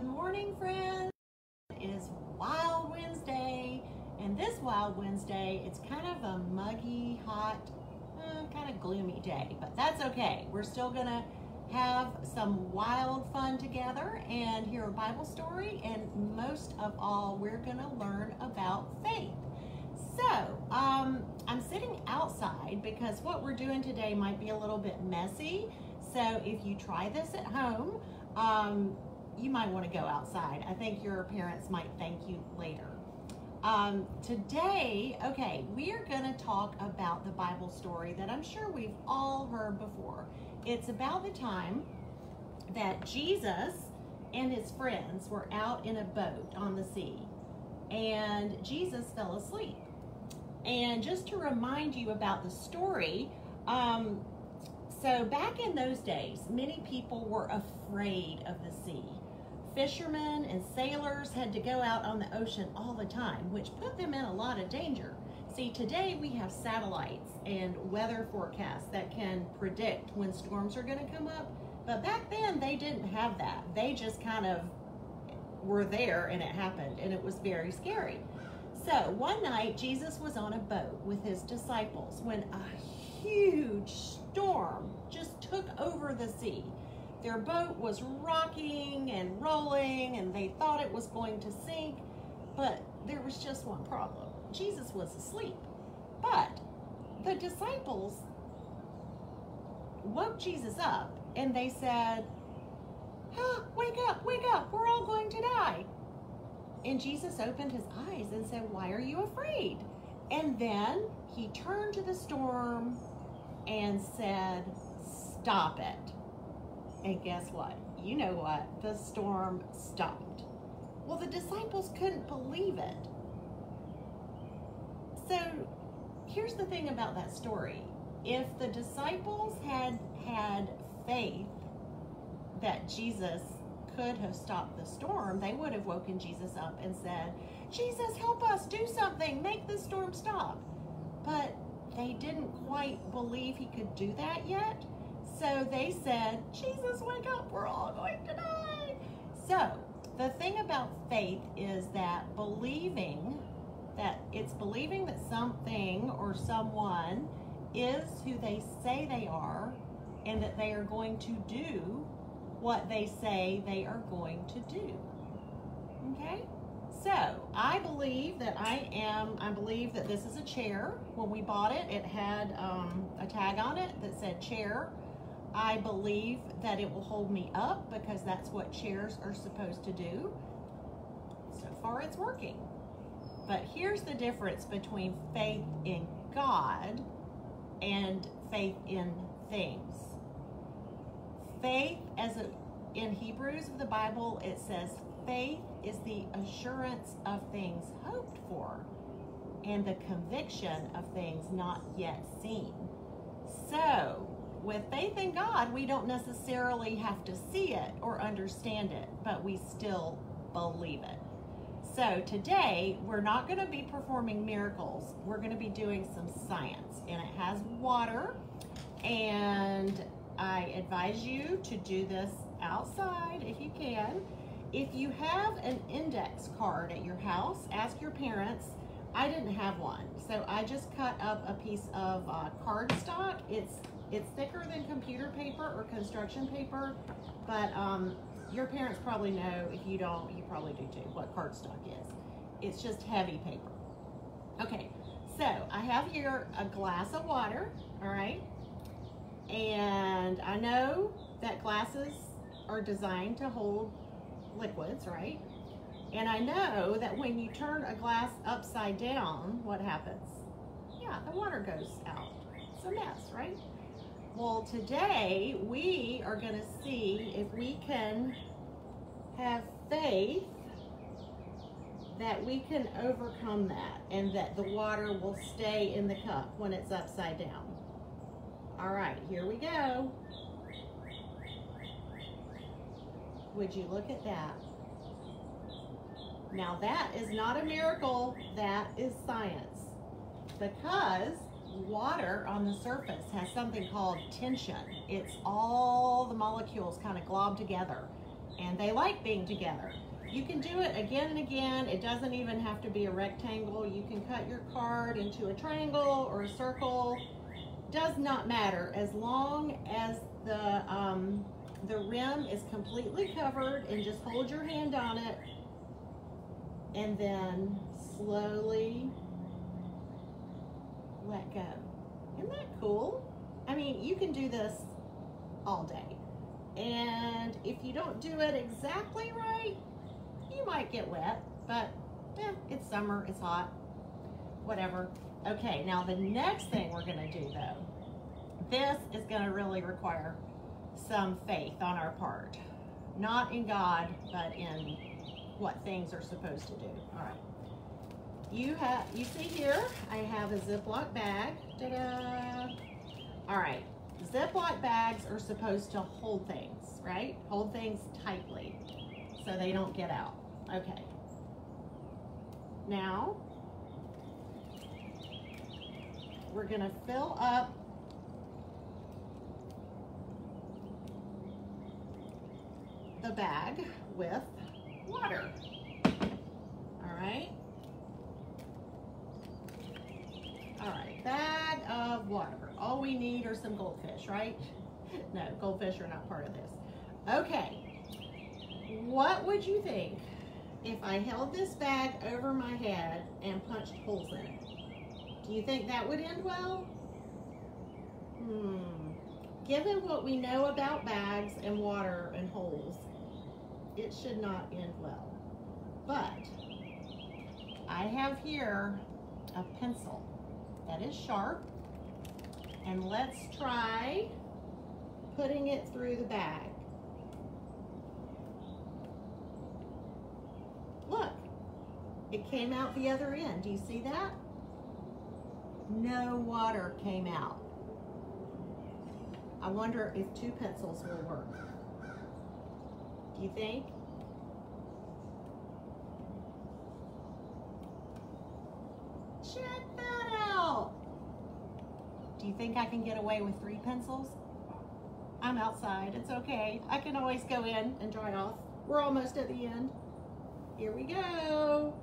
Good morning, friends. It is Wild Wednesday, and this Wild Wednesday, it's kind of a muggy, hot, kind of gloomy day, but that's okay. We're still gonna have some wild fun together and hear a Bible story, and most of all, we're gonna learn about faith. So, I'm sitting outside because what we're doing today might be a little bit messy. So if you try this at home, you might want to go outside. I think your parents might thank you later. Today, we are going to talk about the Bible story that I'm sure we've all heard before. It's about the time that Jesus and his friends were out in a boat on the sea, and Jesus fell asleep. And just to remind you about the story, so back in those days, many people were afraid of the sea. Fishermen and sailors had to go out on the ocean all the time, which put them in a lot of danger. See, today we have satellites and weather forecasts that can predict when storms are going to come up. But back then, they didn't have that. They just kind of were there and it happened, and it was very scary. So one night, Jesus was on a boat with his disciples when a huge storm just took over the sea. Their boat was rocking and rolling, and they thought it was going to sink, but there was just one problem. Jesus was asleep. But the disciples woke Jesus up, and they said, wake up, we're all going to die. And Jesus opened his eyes and said, why are you afraid? And then he turned to the storm and said, stop it. And guess what? You know what? The storm stopped. Well, the disciples couldn't believe it. So here's the thing about that story. If the disciples had had faith that Jesus could have stopped the storm, they would have woken Jesus up and said, Jesus, help us, do something, make the storm stop. But they didn't quite believe he could do that yet. So they said, Jesus, wake up, we're all going to die. So the thing about faith is that believing that something or someone is who they say they are, and that they are going to do what they say they are going to do. Okay? So I believe that this is a chair. When we bought it, it had a tag on it that said chair. I believe that it will hold me up because that's what chairs are supposed to do. So far it's working. But here's the difference between faith in God and faith in things. Faith, in Hebrews of the Bible, it says, faith is the assurance of things hoped for and the conviction of things not yet seen. So, with faith in God, we don't necessarily have to see it or understand it, but we still believe it. So today, we're not going to be performing miracles. We're going to be doing some science, and it has water, and I advise you to do this outside if you can. If you have an index card at your house, ask your parents. I didn't have one, so I just cut up a piece of cardstock. It's thicker than computer paper or construction paper, but your parents probably know. If you don't, you probably do too, what cardstock is. It's just heavy paper. Okay, so I have here a glass of water, all right? And I know that glasses are designed to hold liquids, right? And I know that when you turn a glass upside down, what happens? Yeah, the water goes out. It's a mess, right? Well, today we are going to see if we can have faith that we can overcome that and that the water will stay in the cup when it's upside down. All right, here we go. Would you look at that? Now that is not a miracle, that is science. Because water on the surface has something called tension. It's all the molecules kind of globbed together. and they like being together. You can do it again and again. It doesn't even have to be a rectangle. You can cut your card into a triangle or a circle. Does not matter, as long as the rim is completely covered, and just hold your hand on it and then slowly let go. Isn't that cool? I mean, you can do this all day. And if you don't do it exactly right, you might get wet, but it's summer, it's hot, whatever. Okay, now the next thing we're gonna do though, this is gonna really require some faith on our part. Not in God, but in what things are supposed to do. All right. You see here, I have a Ziploc bag. Ta-da! All right, Ziploc bags are supposed to hold things, right? Hold things tightly so they don't get out. Okay. Now, we're gonna fill up the bag with water. All right. All right, bag of water. All we need are some goldfish, right? No, goldfish are not part of this. Okay, what would you think if I held this bag over my head and punched holes in it? Do you think that would end well? Given what we know about bags and water and holes, it should not end well. But I have here a pencil that is sharp, and let's try putting it through the bag. Look, it came out the other end. Do you see that? No water came out. I wonder if 2 pencils will work. Do you think? Check that out. Do you think I can get away with 3 pencils? I'm outside, it's okay. I can always go in and dry off. We're almost at the end. Here we go.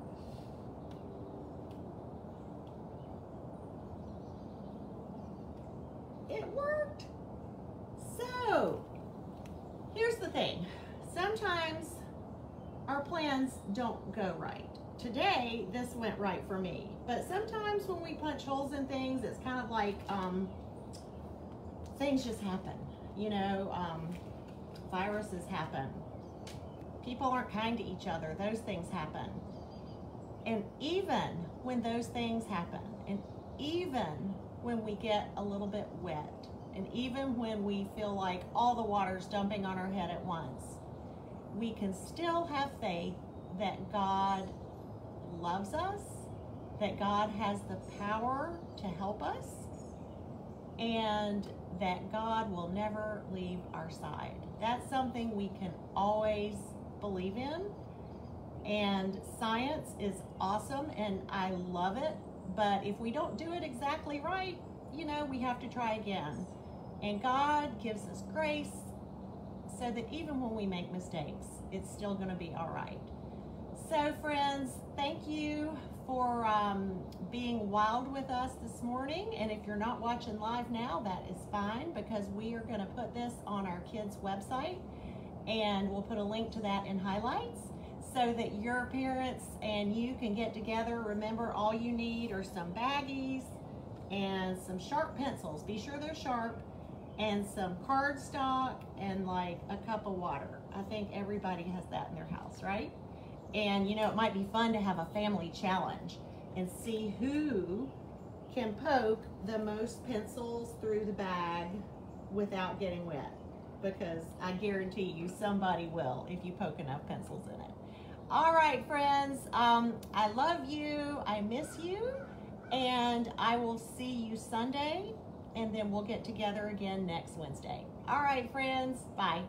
It worked. So, here's the thing. Sometimes our plans don't go right. Today, this went right for me. But sometimes when we punch holes in things, it's kind of like things just happen. You know, viruses happen. People aren't kind to each other. Those things happen. And even when those things happen, and even when we get a little bit wet, and even when we feel like all the water's dumping on our head at once, we can still have faith that God loves us, that God has the power to help us, and that God will never leave our side. That's something we can always believe in. And science is awesome and I love it, but if we don't do it exactly right, you know, we have to try again. And God gives us grace so that even when we make mistakes, it's still going to be all right. So friends, thank you for being wild with us this morning. And if you're not watching live now, that is fine, because we are going to put this on our kids' website, and we'll put a link to that in highlights so that your parents and you can get together. Remember, all you need are some baggies and some sharp pencils. Be sure they're sharp, and some cardstock and like a cup of water. I think everybody has that in their house, right? And you know, it might be fun to have a family challenge and see who can poke the most pencils through the bag without getting wet, because I guarantee you somebody will if you poke enough pencils in it. All right, friends, I love you, I miss you, and I will see you Sunday, and then we'll get together again next Wednesday. All right, friends, bye.